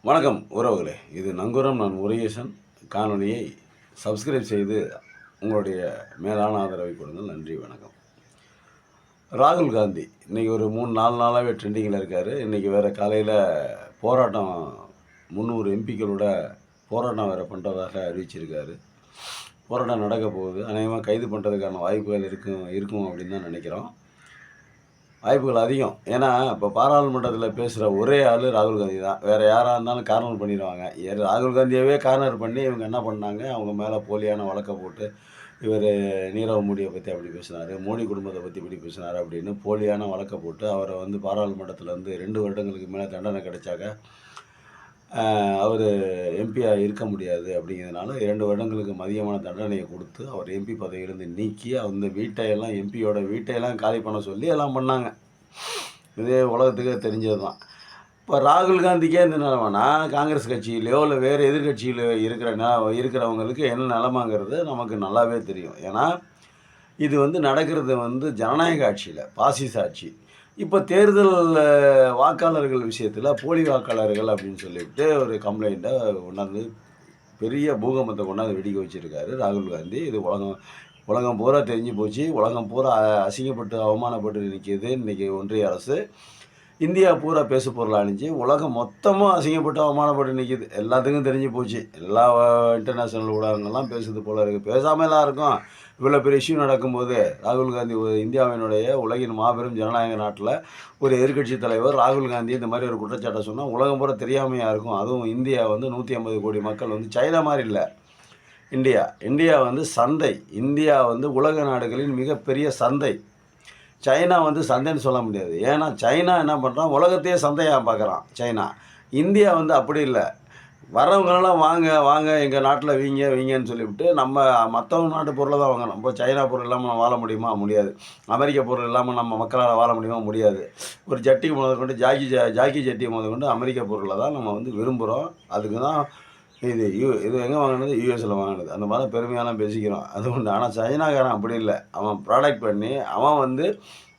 வணக்கம் உறவுகளே, இது நங்கூரம். நான் முருகேசன். காணொலியை சப்ஸ்கிரைப் செய்து உங்களுடைய மேலான ஆதரவை கொடுங்கள். நன்றி, வணக்கம். ராகுல் காந்தி இன்றைக்கி ஒரு 3-4 நாளாகவே ட்ரெண்டிங்கில் இருக்கார். இன்றைக்கி வேறு காலையில் போராட்டம் 300 எம்பிக்களோட போராட்டம் வேறு பண்ணுறதாக அறிவிச்சிருக்காரு. போராட்டம் நடக்க போகுது. அநேகமாக கைது பண்ணுறதுக்கான வாய்ப்புகள் இருக்கும் அப்படின்னு தான் நினைக்கிறோம். வாய்ப்புகள் அதிகம். ஏன்னா இப்போ பாராளுமன்றத்தில் பேசுகிற ஒரே ஆள் ராகுல் காந்தி தான். வேறு யாராக இருந்தாலும் கார்னர் பண்ணிடுவாங்க. ராகுல் காந்தியவே கார்னர் பண்ணி இவங்க என்ன பண்ணாங்க, அவங்க மேலே போலியான வழக்கை போட்டு இவர் நீரவ் மோடியை பற்றி அப்படி பேசினார், மோடி குடும்பத்தை பற்றி இப்படி பேசினார் அப்படின்னு போலியான வழக்கை போட்டு அவரை பாராளுமன்றத்தில் 2 வருடங்களுக்கு மேலே தண்டனை கிடைச்சாக்க அவர் எம்பியாக இருக்க முடியாது. அப்படிங்கிறதுனால 2 வருடங்களுக்கு மதியமான தண்டனையை கொடுத்து அவர் எம்பி பதவியிலிருந்து நீக்கி அந்த எம்பியோட வீட்டையெல்லாம் காலி பண்ண சொல்லி எல்லாம் பண்ணாங்க. இதே உலகத்துக்கே தெரிஞ்சது தான். இப்போ ராகுல் காந்திக்கே இந்த நிலமைனா காங்கிரஸ் கட்சியிலையோ இல்லை வேறு எதிர்கட்சியில் இருக்கிறவங்களுக்கு என்ன நிலமாங்கிறது நமக்கு நல்லாவே தெரியும். ஏன்னா இது நடக்கிறது ஜனநாயக ஆட்சியில், பாசிச ஆட்சி. இப்போ தேர்தல் வாக்காளர்கள் விஷயத்தில் போலி வாக்காளர்கள் அப்படின்னு சொல்லிவிட்டு ஒரு கம்ப்ளைண்ட்டை கொண்டாந்து பெரிய பூகம்பத்தை கொண்டாந்து வெடிக்க வச்சுருக்காரு ராகுல் காந்தி. இது உலகம் பூரா தெரிஞ்சு போச்சு. உலகம் பூரா அசிங்கப்பட்டு அவமானப்பட்டு நிற்கிது இன்றைக்கி ஒன்றிய அரசு. இந்தியா பூரா பேசு பொருள் அணிஞ்சு உலகம் மொத்தமும் அசிங்கப்பட்டு அவமானப்பட்டு நிற்கிது. எல்லாத்துக்கும் தெரிஞ்சு போச்சு. எல்லா இன்டர்நேஷ்னல் ஊடகங்கள்லாம் பேசுது போல இருக்குது. பேசாமல் எல்லாம் இருக்கும். இவ்வளோ பெரிய இஷ்யூ நடக்கும்போது ராகுல் காந்தி இந்தியாவினுடைய உலகின் மாபெரும் ஜனநாயக நாட்டில் ஒரு எதிர்கட்சி தலைவர் ராகுல் காந்தி இந்த மாதிரி ஒரு குற்றச்சாட்டை சொன்னால் உலகம் பூரா தெரியாமையாக இருக்கும். அதுவும் இந்தியா 150 கோடி மக்கள் சைனா மாதிரி இல்லை. இந்தியா சந்தை. இந்தியா உலக நாடுகளின் மிகப்பெரிய சந்தை. சைனா சந்தைன்னு சொல்ல முடியாது. ஏன்னா சைனா என்ன பண்ணுறான், உலகத்தையே சந்தையாக பார்க்குறான் சைனா. இந்தியா அப்படி இல்லை. வரவங்களெல்லாம் வாங்க வாங்க எங்கள் நாட்டில் வீங்கன்னு சொல்லிவிட்டு நம்ம மற்றவங்க நாட்டு பொருளை தான் வாங்கணும். இப்போ சைனா பொருள் இல்லாமல் நம்ம வாழ முடியுமா? முடியாது. அமெரிக்க பொருள் இல்லாமல் நம்ம மக்களால் வாழ முடியுமா? முடியாது. ஒரு ஜட்டிக்கு முதற்கொண்டு ஜாக்கி ஜட்டி முதற்கொண்டு அமெரிக்க பொருளை தான் நம்ம விரும்புகிறோம். அதுக்கு தான் இது எங்கே வாங்கினது? யூஎஸில் வாங்கினது. அந்த மாதிரி பெருமையாலாம் பேசிக்கிறோம், அது உண்டு. ஆனால் சைனாக்காரன் அப்படி இல்லை. அவன் ப்ராடக்ட் பண்ணி அவன்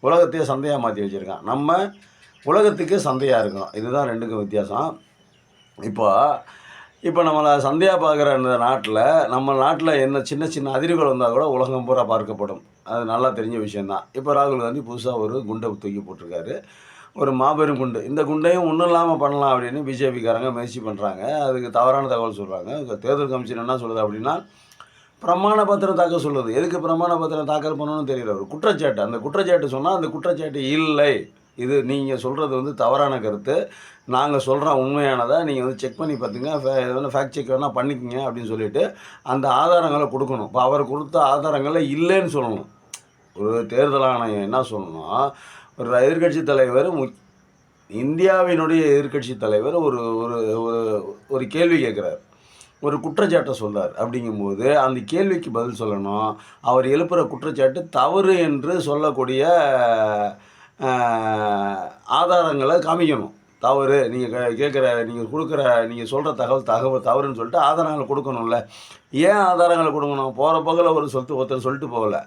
உலகத்தையே சந்தையாக மாற்றி வச்சுருக்கான். நம்ம உலகத்துக்கு சந்தையாக இருக்கணும். இதுதான் ரெண்டுக்கும் வித்தியாசம். இப்போ நம்மளை சந்தையாக பார்க்குற இந்த நாட்டில், நம்ம நாட்டில் என்ன சின்ன சின்ன அதிர்வுகள் வந்தால் கூட உலகம் பூரா பார்க்கப்படும். அது நல்லா தெரிஞ்ச விஷயந்தான். இப்போ ராகுல் காந்தி புதுசாக ஒரு குண்டை தூக்கி போட்டிருக்காரு. ஒரு மாபெரும் குண்டு. இந்த குண்டையும் ஒன்றும் இல்லாமல் பண்ணலாம் அப்படின்னு பிஜேபிக்காரங்க முயற்சி பண்ணுறாங்க. அதுக்கு தவறான தகவல் சொல்கிறாங்க. தேர்தல் கமிஷன் என்ன சொல்லுது அப்படின்னா, பிரமாண பத்திரம் தாக்கல் சொல்லுது. எதுக்கு பிரமாண பத்திரம் தாக்கல் பண்ணணும்னு தெரியல. ஒரு குற்றச்சாட்டு. அந்த குற்றச்சாட்டு சொன்னால் அந்த குற்றச்சாட்டு இல்லை, இது நீங்கள் சொல்கிறது தவறான கருத்து, நாங்கள் சொல்கிறோம் உண்மையானதை நீங்கள் செக் பண்ணி பார்த்துங்க, ஃபேக்ட் செக் வேணால் பண்ணிக்கங்க அப்படின்னு சொல்லிவிட்டு அந்த ஆதாரங்களை கொடுக்கணும். இப்போ அவர் கொடுத்த ஆதாரங்களை இல்லைன்னு சொல்லணும். ஒரு தேர்தல் ஆணையம் என்ன சொல்லணும்னா, ஒரு எதிர்கட்சி தலைவர், இந்தியாவினுடைய எதிர்கட்சி தலைவர் ஒரு ஒரு ஒரு கேள்வி கேட்குறார், ஒரு குற்றச்சாட்டை சொல்கிறார். அப்படிங்கும்போது அந்த கேள்விக்கு பதில் சொல்லணும். அவர் எழுப்புகிற குற்றச்சாட்டு தவறு என்று சொல்லக்கூடிய ஆதாரங்களை காமிக்கணும். தவறு, நீங்கள் நீங்கள் சொல்கிற தகவல் தவறுன்னு சொல்லிட்டு ஆதாரங்களை கொடுக்கணும்ல. ஏன் ஆதாரங்களை கொடுக்கணும்? போகிற போகில் ஒருத்தர் சொல்லிட்டு போகல,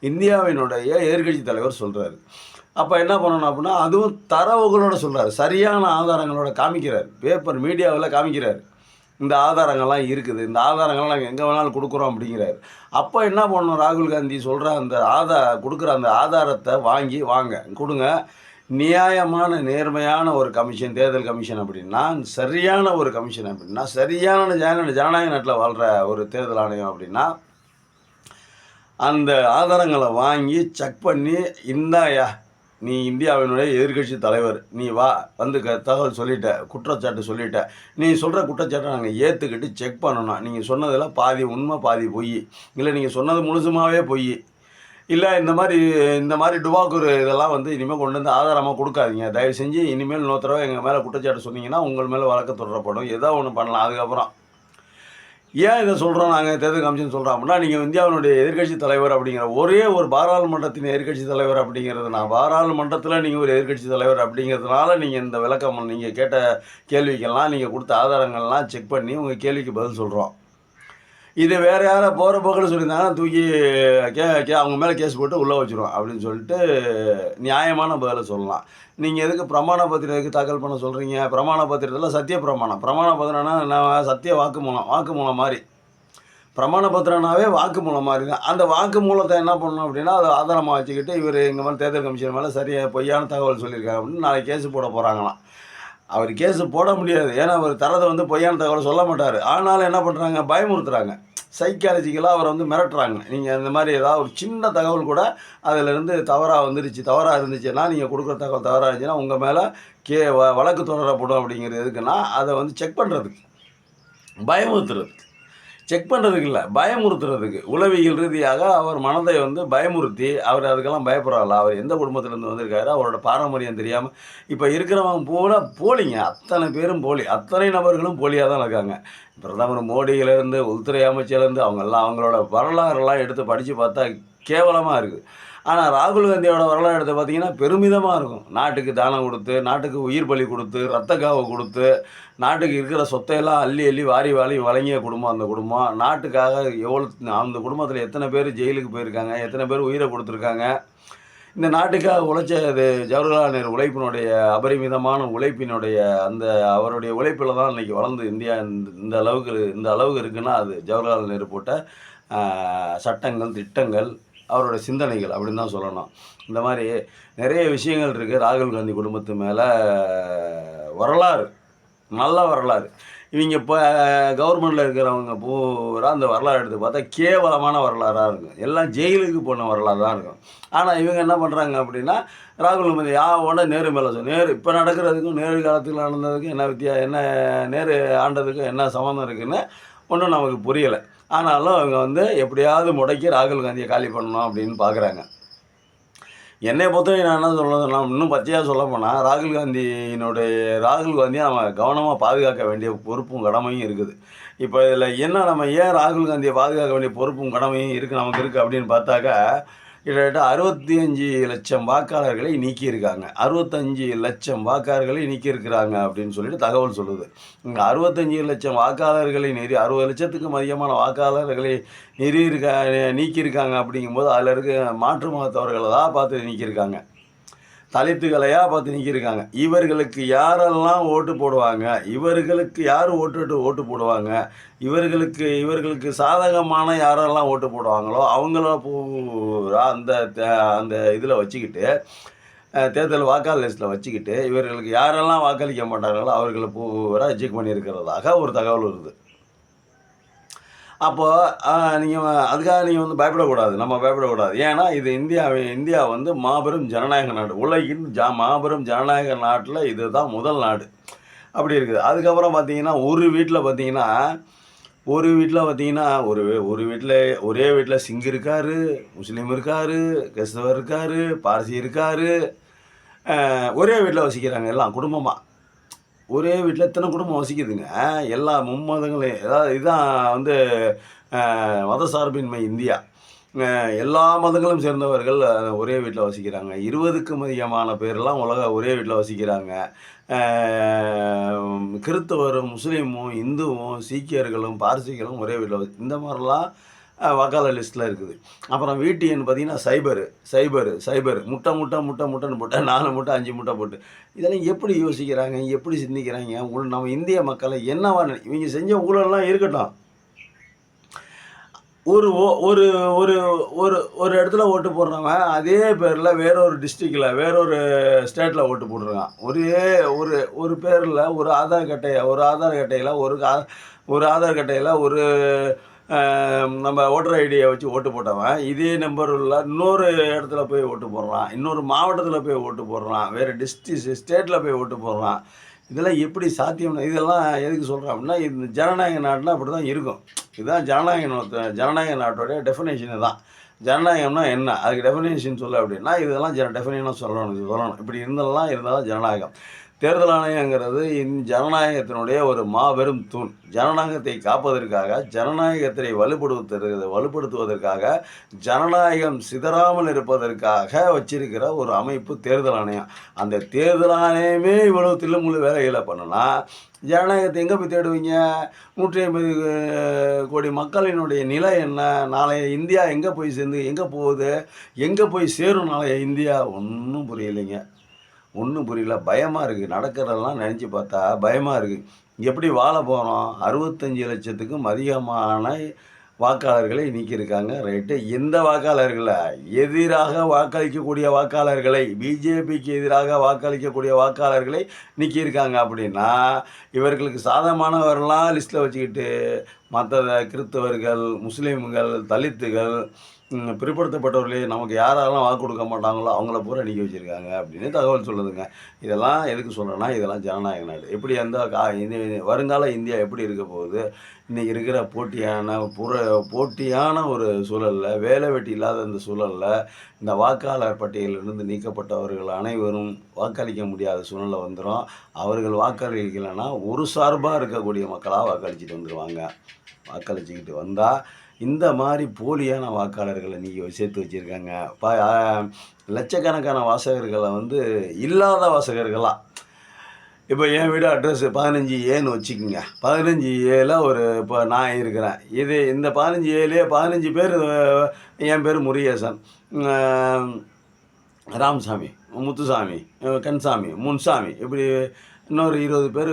இந்தியாவினுடைய எதிர்கட்சி தலைவர் சொல்கிறாரு. அப்போ என்ன பண்ணணும் அப்படின்னா, அதுவும் தரவுகளோட சொல்கிறார், சரியான ஆதாரங்களோட காமிக்கிறார், பேப்பர் மீடியாவில் காமிக்கிறார். இந்த ஆதாரங்கள்லாம் இருக்குது, இந்த ஆதாரங்கள்லாம் நாங்கள் எங்கே வேணாலும் கொடுக்குறோம் அப்படிங்கிறார். அப்போ என்ன பண்ணணும், ராகுல் காந்தி சொல்கிற அந்த கொடுக்குற அந்த ஆதாரத்தை கொடுங்க. நியாயமான நேர்மையான ஒரு கமிஷன், தேர்தல் கமிஷன் அப்படின்னா, சரியான ஒரு கமிஷன் அப்படின்னா, சரியான ஜனநாயக நாட்டில் வாழ்கிற ஒரு தேர்தல் ஆணையம் அப்படின்னா, அந்த ஆதாரங்களை வாங்கி செக் பண்ணி, இந்தாயா நீ இந்தியாவினுடைய எதிர்கட்சி தலைவர், நீ வா தகவல் சொல்லிட்ட, குற்றச்சாட்டு சொல்லிட்ட, நீ சொல்கிற குற்றச்சாட்டை நாங்கள் ஏற்றுக்கிட்டு செக் பண்ணணும். நீங்கள் சொன்னதில் பாதி உண்மை பாதி பொய், இல்லை நீங்கள் சொன்னது முழுசுமாகவே பொய், இல்லை இந்த மாதிரி டுபாக்கூர் இதெல்லாம் இனிமேல் கொண்டு வந்து ஆதாரமாக கொடுக்காதீங்க. தயவு செஞ்சு இனிமேல் இன்னொரு தடவை எங்கள் மேலே குற்றச்சாட்டு சொன்னீங்கன்னா உங்கள் மேலே வழக்கு தொடரப்படும், ஏதோ ஒன்று பண்ணலாம். அதுக்கப்புறம் ஏன் இதை சொல்கிறோம் நாங்கள், தேர்தல் கமிஷன் சொல்கிறோம் அப்படின்னா, நீங்கள் இந்தியாவினுடைய எதிர்கட்சி தலைவர் அப்படிங்கிற ஒரே ஒரு பாராளுமன்றத்தின் எதிர்கட்சி தலைவர் அப்படிங்கிறது, நான் பாராளுமன்றத்தில் நீங்கள் ஒரு எதிர்கட்சி தலைவர் அப்படிங்கிறதுனால நீங்கள் இந்த விளக்கம், நீங்கள் கேட்ட கேள்விக்கெல்லாம் நீங்கள் கொடுத்த ஆதாரங்கள்லாம் செக் பண்ணி உங்கள் கேள்விக்கு பதில் சொல்கிறோம். இது வேறு யாரோ போகிற போக்கில் சொல்லியிருந்தாங்கன்னா தூக்கி அவங்க மேலே கேஸ் போட்டு உள்ளே வச்சுருவோம் அப்படின்னு சொல்லிட்டு நியாயமான பதிலை சொல்லலாம். நீங்கள் எதுக்கு பிரமாண பத்திரம் எதுக்கு தாக்கல் பண்ண சொல்கிறீங்க? பிரமாண பத்திரத்தில் சத்திய பிரமாணம். பிரமாண பத்திரம்னா நான் சத்திய வாக்குமூலம் மாதிரி. பிரமாண பத்திரம்னாவே வாக்குமூலம் மாதிரி தான். அந்த வாக்குமூலத்தை என்ன பண்ணணும் அப்படின்னா, அதை ஆதாரமாக வச்சுக்கிட்டு இவர் எங்கள் மேலே தேர்தல் கமிஷன் மேலே சரியாக பொய்யான தகவல் சொல்லியிருக்காங்க அப்படின்னு நாளைக்கு கேஸு போட போகிறாங்களாம். அவர் கேஸு போட முடியாது. ஏன்னா அவர் தரதை பொய்யான தகவலை சொல்ல மாட்டார். ஆனாலும் என்ன பண்ணுறாங்க, பயமுறுத்துறாங்க. சைக்காலஜிக்கலாக அவரை மிரட்டுறாங்க. நீங்கள் இந்த மாதிரி ஏதாவது ஒரு சின்ன தகவல் கூட அதிலிருந்து தவறாக இருந்துச்சுன்னா, நீங்கள் கொடுக்குற தகவல் தவறாக இருந்துச்சுன்னா உங்கள் மேலே வழக்கு தொடரப்படும். அப்படிங்கிறது எதுக்குன்னா, அதை செக் பண்ணுறதுக்கு, பயமுறுத்துறதுக்கு. செக் பண்ணுறதுக்கு இல்லை, பயமுறுத்துறதுக்கு. உளவியல் ரீதியாக அவர் மனதை பயமுறுத்தி, அவர் அதுக்கெல்லாம் பயப்படுறாங்களா? அவர் எந்த குடும்பத்திலேருந்து வந்திருக்காரு, அவரோட பாரம்பரியம் தெரியாமல் இப்போ இருக்கிறவங்க பூரா போலிங்க. அத்தனை பேரும் போலி. அத்தனை நபர்களும் போலியாக தான் இருக்காங்க. பிரதமர் மோடியிலேருந்து உள்துறை அமைச்சர்லேருந்து அவங்களோட வரலாறுலாம் எடுத்து படித்து பார்த்தா கேவலமாக இருக்குது. ஆனால் ராகுல் காந்தியோட வரலாறு எடுத்து பார்த்தீங்கன்னா பெருமிதமாக இருக்கும். நாட்டுக்கு தானம் கொடுத்து, நாட்டுக்கு உயிர் பலி கொடுத்து, ரத்த காவு கொடுத்து, நாட்டுக்கு இருக்கிற சொத்தையெல்லாம் அள்ளி வாரி வழங்கிய குடும்பம் அந்த குடும்பம். நாட்டுக்காக அந்த குடும்பத்தில் எத்தனை பேர் ஜெயிலுக்கு போயிருக்காங்க, எத்தனை பேர் உயிரை கொடுத்துருக்காங்க. இந்த நாட்டுக்காக உழைச்ச ஜவஹர்லால் நேரு உழைப்பினுடைய அபரிமிதமான உழைப்பினுடைய அவருடைய உழைப்பில் தான் இன்றைக்கி வளர்ந்து இந்தியா இந்த அளவுக்கு இருக்குன்னா அது ஜவஹர்லால் நேரு போட்ட சட்டங்கள், திட்டங்கள், அவரோட சிந்தனைகள் அப்படின்னு தான் சொல்லணும். இந்த மாதிரி நிறைய விஷயங்கள் இருக்குது ராகுல் காந்தி குடும்பத்து மேலே. வரலாறு, நல்ல வரலாறு. இவங்க இப்போ கவர்மெண்ட்டில் இருக்கிறவங்க பூரா அந்த வரலாறு எடுத்து பார்த்தா கேவலமான வரலாறாக இருக்கும். எல்லாம் ஜெயிலுக்கு போன வரலாறு தான் இருக்கும். ஆனால் இவங்க என்ன பண்ணுறாங்க அப்படின்னா, ராகுல் காந்தி உடனே நேரு மேலே நேரு இப்போ நடக்கிறதுக்கும் நேரு காலத்தில் நடந்ததுக்கும் என்ன நேரு ஆண்டதுக்கும் என்ன சம்மந்தம் இருக்குதுன்னு ஒன்றும் நமக்கு புரியலை. ஆனாலும் அவங்க எப்படியாவது முடக்கி ராகுல் காந்தியை காலி பண்ணணும் அப்படின்னு பார்க்குறாங்க. என்னை பொறுத்தவரை நான் என்ன சொல்லணும்னா, இன்னும் பச்சையாக சொல்ல போனால் ராகுல் காந்தியை நம்ம கவனமாக பாதுகாக்க வேண்டிய பொறுப்பும் கடமையும் இருக்குது. இப்போ இதில் என்ன, நம்ம ஏன் ராகுல் காந்தியை பாதுகாக்க வேண்டிய பொறுப்பும் கடமையும் நமக்கு இருக்குது அப்படின்னு பார்த்தாக்கா, கிட்டத்தட்ட 65 லட்சம் வாக்காளர்களை நீக்கியிருக்காங்க. 65 லட்சம் வாக்காளர்களை நீக்கியிருக்கிறாங்க அப்படின்னு சொல்லிட்டு தகவல் சொல்லுது. இங்கே 65 லட்சம் வாக்காளர்களை 60 லட்சத்துக்கும் அதிகமான வாக்காளர்களை நீக்கியிருக்காங்க. அப்படிங்கும்போது அதில் இருக்க மாற்று மதத்தவர்களை தான் பார்த்து நீக்கியிருக்காங்க, தலித்துகளையாக பார்த்து நீக்கியிருக்காங்க. இவர்களுக்கு யாரெல்லாம் ஓட்டு போடுவாங்க, இவர்களுக்கு யார் ஓட்டு போடுவாங்க, இவர்களுக்கு சாதகமான யாரெல்லாம் ஓட்டு போடுவாங்களோ அவங்கள பூரா அந்த இதில் வச்சுக்கிட்டு, தேர்தல் வாக்காளர் லிஸ்ட்டில் வச்சுக்கிட்டு, இவர்களுக்கு யாரெல்லாம் வாக்களிக்க மாட்டாங்களோ அவர்களை பூரா செக் பண்ணியிருக்கிறதாக ஒரு தகவல் வருது. அப்போது அதுக்காக நீங்கள் பயப்படக்கூடாது, நம்ம பயப்படக்கூடாது. ஏன்னா இது இந்தியா மாபெரும் ஜனநாயக நாடு, உலகின் மாபெரும் ஜனநாயக நாட்டில் இது தான் முதல் நாடு. அப்படி இருக்குது. அதுக்கப்புறம் பார்த்தீங்கன்னா ஒரு வீட்டில் பார்த்தீங்கன்னா ஒரே வீட்டில் சிங்கு இருக்கார், முஸ்லீம் இருக்கார், கிறிஸ்தவர் இருக்கார், பார்சி இருக்கார். ஒரே வீட்டில் வசிக்கிறாங்க எல்லாம் குடும்பமாக. ஒரே வீட்டில் இத்தனை குடும்பம் வசிக்குதுங்க. எல்லா மும்மதங்களையும், அதாவது இதுதான் மதசார்பின்மை இந்தியா. எல்லா மதங்களும் சேர்ந்தவர்கள் ஒரே வீட்டில் வசிக்கிறாங்க. 20க்கும் அதிகமான பேர்லாம் ஒரே வீட்டில் வசிக்கிறாங்க. கிறிஸ்தவரும், முஸ்லீமும், இந்துவும், சீக்கியர்களும், பார்சிகளும் ஒரே வீட்டில் இந்த மாதிரிலாம் வாக்காளர் லிஸ்ட்டில் இருக்குது. அப்புறம் வீட்டு எண் பார்த்திங்கன்னா சைபரு முட்டைன்னு போட்டு 4 முட்டை 5 முட்டை போட்டு இதெல்லாம் எப்படி யோசிக்கிறாங்க, எப்படி சிந்திக்கிறாங்க? நம்ம இந்திய மக்களை என்னவா இவங்க செஞ்ச ஊழல்லாம் இருக்கட்டும். ஒரு ஒரு ஒரு ஒரு ஒரு இடத்துல ஓட்டு போடுறவன் அதே பேரில் வேறொரு டிஸ்ட்ரிக்டில் வேறொரு ஸ்டேட்டில் ஓட்டு போடுறான். ஒரு பேரில் ஒரு ஆதார் கட்டையில் ஒரு நம்ம ஓட்டர் ஐடியை வச்சு ஓட்டு போட்டவன் இதே நம்பர் உள்ள இன்னொரு இடத்துல போய் ஓட்டு போடுறான், இன்னொரு மாவட்டத்தில் போய் ஓட்டு போடுறான், வேறு ஸ்டேட்டில் போய் ஓட்டு போடுறான். இதெல்லாம் எப்படி சாத்தியம்? இதெல்லாம் எதுக்கு சொல்கிறேன் அப்படின்னா, இந்த ஜனநாயக நாடுனா அப்படி தான் இருக்கும். இதுதான் ஜனநாயக நாட்டோடைய டெஃபினேஷனு தான். ஜனநாயகம்னா என்ன, அதுக்கு டெஃபினேஷன் சொல்ல அப்படின்னா இதெல்லாம் டெஃபினேஷனாக சொல்லணும். இப்படி இருந்தாலும் ஜனநாயகம். தேர்தல் ஆணையங்கிறது ஜனநாயகத்தினுடைய ஒரு மாபெரும் தூண். ஜனநாயகத்தை காப்பதற்காக, ஜனநாயகத்தை வலுப்படுத்துவதற்காக, ஜனநாயகம் சிதறாமல் இருப்பதற்காக வச்சிருக்கிற ஒரு அமைப்பு தேர்தல் ஆணையம். அந்த தேர்தல் ஆணையமே இவ்வளவு தில்லுமுள்ளு வேலைகளை பண்ணுனா ஜனநாயகத்தை எங்கே போய் தேடுவீங்க? 150 கோடி மக்களினுடைய நிலை என்ன? நாளைய இந்தியா எங்கே போய் சேர்ந்து எங்கே போகுது? எங்கே போய் சேரும் நாளைய இந்தியா? ஒன்றும் புரியலைங்க. ஒன்றும் புரியல. பயமாக இருக்குது. நடக்கிறதெல்லாம் நினச்சி பார்த்தா பயமாக இருக்குது. எப்படி வாழ போகிறோம்? 65 லட்சத்துக்கும் அதிகமான வாக்காளர்களை நீக்கியிருக்காங்க. ரைட்டு. எந்த வாக்காளர்களை? எதிராக வாக்களிக்கக்கூடிய வாக்காளர்களை, பிஜேபிக்கு எதிராக வாக்களிக்கக்கூடிய வாக்காளர்களை நீக்கியிருக்காங்க. அப்படின்னா இவர்களுக்கு சாதகமானவர்களாம் லிஸ்ட்டில் வச்சுக்கிட்டு மற்ற கிறிஸ்தவர்கள், முஸ்லீம்கள், தலித்துகள், பிற்படுத்தப்பட்டவர்களே நமக்கு யாரெல்லாம் வாக்கு கொடுக்க மாட்டாங்களோ அவங்கள பூரா நீக்கி வச்சுருக்காங்க அப்படின்னு தகவல் சொல்லுதுங்க. இதெல்லாம் எதுக்கு சொல்கிறேன்னா, இதெல்லாம் ஜனநாயக நாடு. எப்படி அந்த வருங்கால இந்தியா எப்படி இருக்க போகுது? இன்றைக்கி இருக்கிற போட்டியான ஒரு சூழலில், வேலை வெட்டி இல்லாத இந்த சூழலில் இந்த வாக்காளர் பட்டியலிலிருந்து நீக்கப்பட்டவர்கள் அனைவரும் வாக்களிக்க முடியாத சூழ்நிலை வந்துடும். அவர்கள் வாக்களிக்கலைன்னா ஒரு சார்பாக இருக்கக்கூடிய மக்களாக வாக்களிச்சுட்டு வந்துடுவாங்க. வாக்களிச்சுக்கிட்டு வந்தால் இந்த மாதிரி போலியான வாக்காளர்களை நீங்கள் சேர்த்து வச்சுருக்காங்க. லட்சக்கணக்கான வாசகர்களை இல்லாத வாசகர்களாக. இப்போ என் வீடு அட்ரஸ் 15A வச்சுக்கோங்க. 15Aல இப்போ நான் இருக்கிறேன். இந்த 15Aலே 15 பேர். என் பேர் முருகேசன், ராமசாமி, முத்துசாமி, கன்சாமி, முன்சாமி, இப்படி இன்னொரு 20 பேர்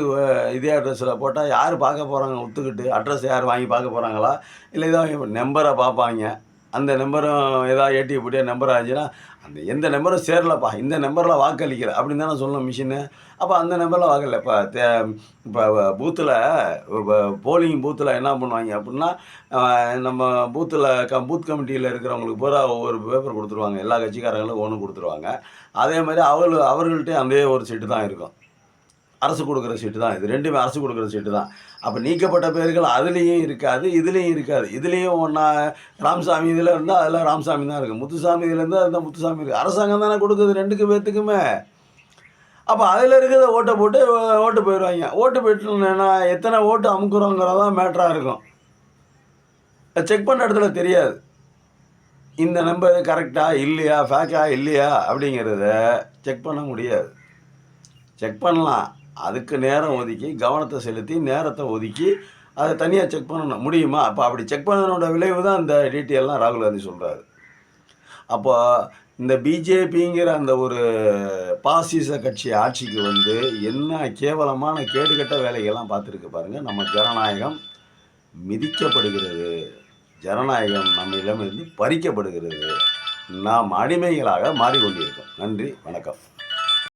இதே அட்ரஸில் போட்டால் யார் பார்க்க போகிறாங்க? ஒத்துக்கிட்டு அட்ரஸ் யார் வாங்கி பார்க்க போகிறாங்களா? இல்லை ஏதாவது நம்பரை பார்ப்பாங்க. அந்த நம்பரும் ஏதாவது ஏடிஎம் நம்பராக இருந்துச்சுன்னா அந்த எந்த நம்பரும் சேரலப்பா, இந்த நம்பரில் வாக்களிக்கலை அப்படின்னு தானே சொல்லணும் மிஷினு. அப்போ அந்த நம்பரில் வாக்கலை. இப்போ பூத்தில் போலிங் பூத்தில் என்ன பண்ணுவாங்க அப்படின்னா, நம்ம பூத் கமிட்டியில் இருக்கிறவங்களுக்கு பூரா ஒவ்வொரு பேப்பர் கொடுத்துருவாங்க. எல்லா கட்சிக்காரங்களும் ஒன்று கொடுத்துருவாங்க. அதே மாதிரி அவர்கள்ட்டே அந்த ஒரு சீட்டு தான் இருக்கும். அரசு கொடுக்குற சீட்டு தான் இது. ரெண்டுமே அரசு கொடுக்குற சீட்டு தான். அப்போ நீக்கப்பட்ட பேர்கள் அதுலேயும் இருக்காது, இதுலேயும் இருக்காது. இதுலேயும் ஒன்றா ராமசாமி இதில் இருந்தால் அதில் ராமசாமி தான் இருக்குது, முத்துசாமி இதில் இருந்தால் அதுதான் முத்துசாமி இருக்குது. அரசாங்கம் தானே கொடுக்குது ரெண்டுக்கு பேர்த்துக்குமே. அப்போ அதில் இருக்கிறத ஓட்டை போட்டு ஓட்டு போயிடுவாங்க. ஓட்டு போயிட்டுனா எத்தனை ஓட்டு அமுக்குறோங்கிறதான் மேட்டராக இருக்கும். செக் பண்ண இடத்துல தெரியாது இந்த நம்பர் கரெக்டாக இல்லையா, ஃபேக்காக இல்லையா அப்படிங்கிறத செக் பண்ண முடியாது. செக் பண்ணலாம், அதுக்கு நேரம் ஒதுக்கி, கவனத்தை செலுத்தி, நேரத்தை ஒதுக்கி அதை தனியாக செக் பண்ணணும். முடியுமா? அப்போ அப்படி செக் பண்ணனோட விளைவு தான் இந்த டீட்டெயிலாம் ராகுல் காந்தி சொல்கிறாரு. அப்போ இந்த பிஜேபிங்கிற அந்த ஒரு பாசிச கட்சி ஆட்சிக்கு என்ன கேவலமான கேடுகட்ட வேலைகள்லாம் பார்த்துருக்கு பாருங்கள். நம்ம ஜனநாயகம் மிதிக்கப்படுகிறது, ஜனநாயகம் நம்மிடமிருந்து பறிக்கப்படுகிறது, நாம் அடிமைகளாக மாறிக்கொண்டிருக்கோம். நன்றி, வணக்கம்.